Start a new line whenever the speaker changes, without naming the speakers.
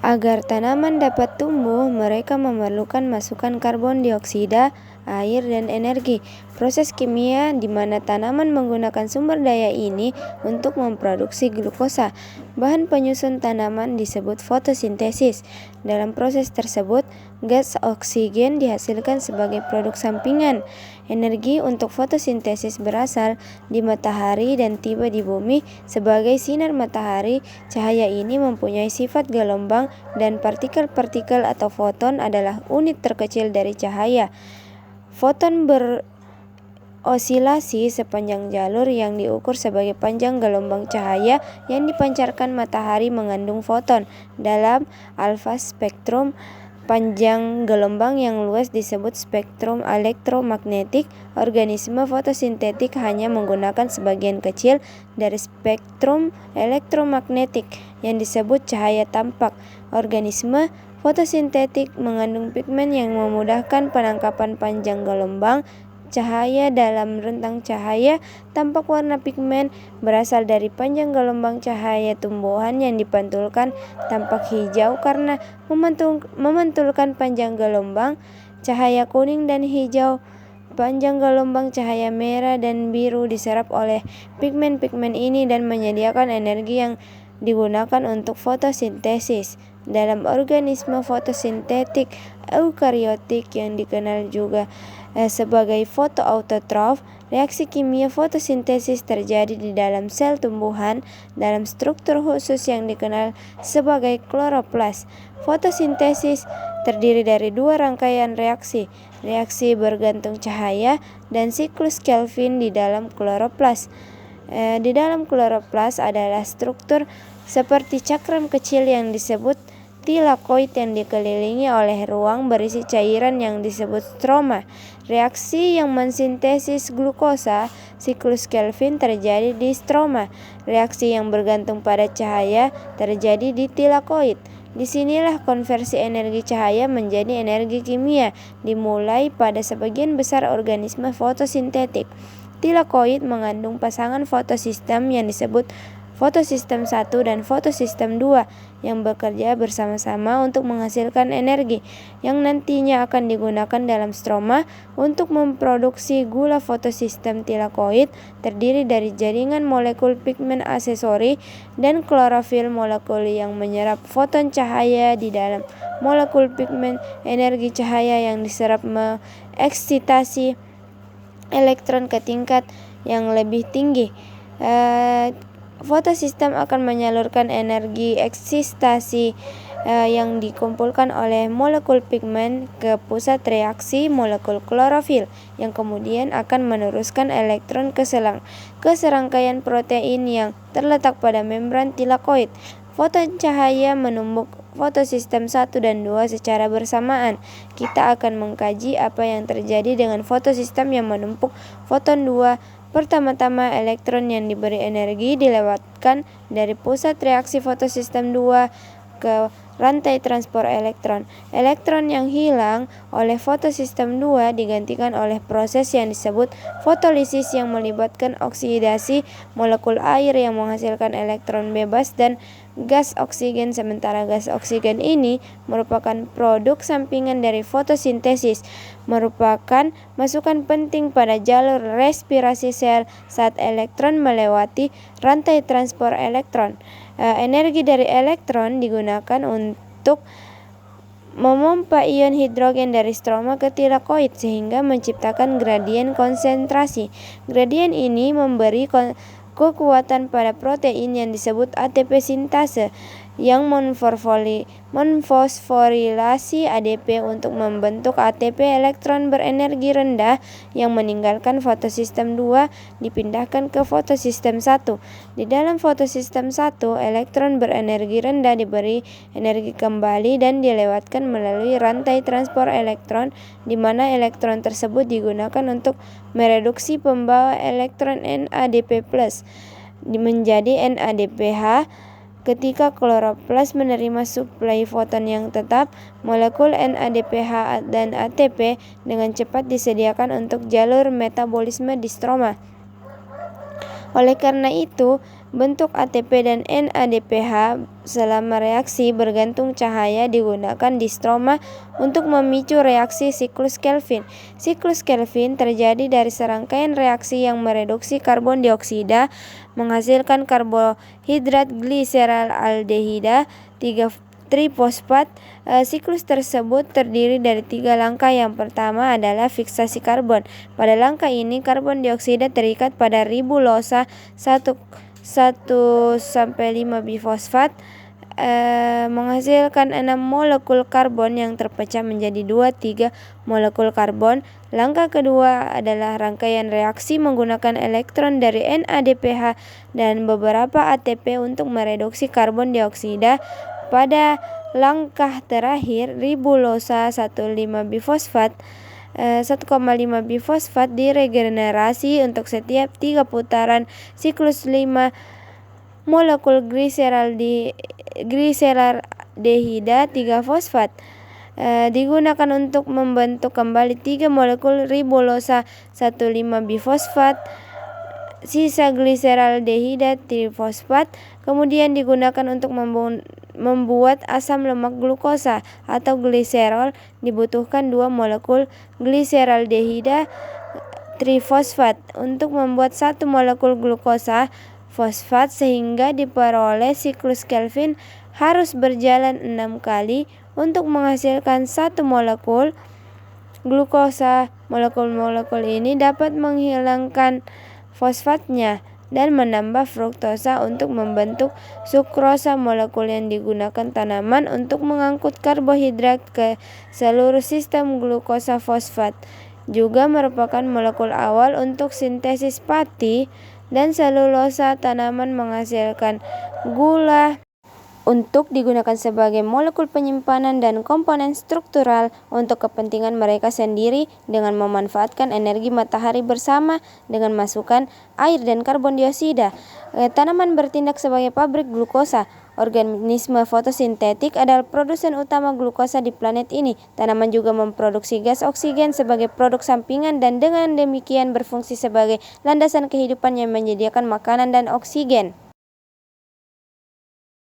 Agar tanaman dapat tumbuh, mereka memerlukan masukan karbon dioksida, air, dan energi. Proses kimia di mana tanaman menggunakan sumber daya ini untuk memproduksi glukosa. Bahan penyusun tanaman disebut fotosintesis. Dalam proses tersebut, gas oksigen dihasilkan sebagai produk sampingan. Energi untuk fotosintesis berasal di matahari dan tiba di bumi sebagai sinar matahari. Cahaya ini mempunyai sifat gelombang dan partikel-partikel atau foton adalah unit terkecil dari cahaya. Foton berosilasi sepanjang jalur yang diukur sebagai panjang gelombang cahaya yang dipancarkan matahari mengandung foton. Dalam alfa spektrum, panjang gelombang yang luas disebut spektrum elektromagnetik. Organisme fotosintetik hanya menggunakan sebagian kecil dari spektrum elektromagnetik yang disebut cahaya tampak. Organisme fotosintetik mengandung pigmen yang memudahkan penangkapan panjang gelombang cahaya dalam rentang cahaya. Tampak warna pigmen berasal dari panjang gelombang cahaya tumbuhan yang dipantulkan. Tampak hijau karena memantulkan panjang gelombang cahaya kuning dan hijau. Panjang gelombang cahaya merah dan biru diserap oleh pigmen-pigmen ini dan menyediakan energi yang digunakan untuk fotosintesis. Dalam organisme fotosintetik eukariotik yang dikenal juga sebagai fotoautotrof, reaksi kimia fotosintesis terjadi di dalam sel tumbuhan dalam struktur khusus yang dikenal sebagai kloroplas. Fotosintesis terdiri dari dua rangkaian reaksi bergantung cahaya dan siklus Kelvin di dalam kloroplas. Di dalam kloroplas adalah struktur seperti cakram kecil yang disebut tilakoid yang dikelilingi oleh ruang berisi cairan yang disebut stroma. Reaksi yang mensintesis glukosa, siklus Kelvin, terjadi di stroma. Reaksi yang bergantung pada cahaya terjadi di tilakoid. Disinilah konversi energi cahaya menjadi energi kimia dimulai pada sebagian besar organisme fotosintetik. Tilakoid mengandung pasangan fotosistem yang disebut fotosistem 1 dan fotosistem 2 yang bekerja bersama-sama untuk menghasilkan energi yang nantinya akan digunakan dalam stroma untuk memproduksi gula. Fotosistem tilakoid terdiri dari jaringan molekul pigmen aksesori dan klorofil, molekul yang menyerap foton cahaya di dalam molekul pigmen. Energi cahaya yang diserap mengeksitasi elektron ke tingkat yang lebih tinggi. Fotosistem akan menyalurkan energi eksitasi yang dikumpulkan oleh molekul pigmen ke pusat reaksi molekul klorofil yang kemudian akan meneruskan elektron ke serangkaian protein yang terletak pada membran tilakoid. Foton cahaya menumbuk fotosistem 1 dan 2 secara bersamaan. Kita akan mengkaji apa yang terjadi dengan fotosistem yang menumpuk foton 2. Pertama-tama, elektron yang diberi energi dilewatkan dari pusat reaksi fotosistem 2 ke rantai transport elektron. Elektron yang hilang oleh fotosistem 2 digantikan oleh proses yang disebut fotolisis yang melibatkan oksidasi molekul air yang menghasilkan elektron bebas dan gas oksigen. Sementara gas oksigen ini merupakan produk sampingan dari fotosintesis, merupakan masukan penting pada jalur respirasi sel saat elektron melewati rantai transport elektron. Energi dari elektron digunakan untuk memompa ion hidrogen dari stroma ke tilakoid sehingga menciptakan gradien konsentrasi. Gradien ini memberi kekuatan pada protein yang disebut ATP sintase yang memfosforilasi ADP untuk membentuk ATP. Elektron berenergi rendah yang meninggalkan fotosistem 2 dipindahkan ke fotosistem 1. Di dalam fotosistem 1, elektron berenergi rendah diberi energi kembali dan dilewatkan melalui rantai transport elektron di mana elektron tersebut digunakan untuk mereduksi pembawa elektron NADP+ menjadi NADPH. Ketika kloroplas menerima suplai foton yang tetap, molekul NADPH dan ATP dengan cepat disediakan untuk jalur metabolisme di stroma. Oleh karena itu, Bentuk ATP dan NADPH selama reaksi bergantung cahaya digunakan di stroma untuk memicu reaksi siklus Kelvin. Siklus Kelvin terjadi dari serangkaian reaksi yang mereduksi karbon dioksida menghasilkan karbohidrat gliseraldehida 3-trifosfat. Siklus tersebut terdiri dari 3 langkah. Yang pertama adalah fiksasi karbon. Pada langkah ini karbon dioksida terikat pada ribulosa 1-5 bifosfat menghasilkan 6 molekul karbon yang terpecah menjadi 2-3 molekul karbon. Langkah kedua adalah rangkaian reaksi menggunakan elektron dari NADPH dan beberapa ATP untuk mereduksi karbon dioksida. Pada langkah terakhir, ribulosa 1,5 bifosfat diregenerasi untuk setiap 3 putaran siklus 5 molekul gliseraldehida 3-fosfat digunakan untuk membentuk kembali 3 molekul ribulosa 1,5 bifosfat. Sisa gliseraldehida trifosfat kemudian digunakan untuk membuat asam lemak glukosa atau gliserol. Dibutuhkan 2 molekul gliseraldehida trifosfat untuk membuat 1 molekul glukosa fosfat sehingga diperoleh siklus Kelvin harus berjalan 6 kali untuk menghasilkan 1 molekul glukosa. Molekul-molekul ini dapat menghilangkan fosfatnya dan menambah fruktosa untuk membentuk sukrosa. Molekul yang digunakan tanaman untuk mengangkut karbohidrat ke seluruh sistem glukosa fosfat juga merupakan molekul awal untuk sintesis pati dan selulosa. Tanaman menghasilkan gula untuk digunakan sebagai molekul penyimpanan dan komponen struktural untuk kepentingan mereka sendiri dengan memanfaatkan energi matahari bersama dengan masukan air dan karbon dioksida. Tanaman bertindak sebagai pabrik glukosa. Organisme fotosintetik adalah produsen utama glukosa di planet ini. Tanaman juga memproduksi gas oksigen sebagai produk sampingan dan dengan demikian berfungsi sebagai landasan kehidupan yang menyediakan makanan dan oksigen.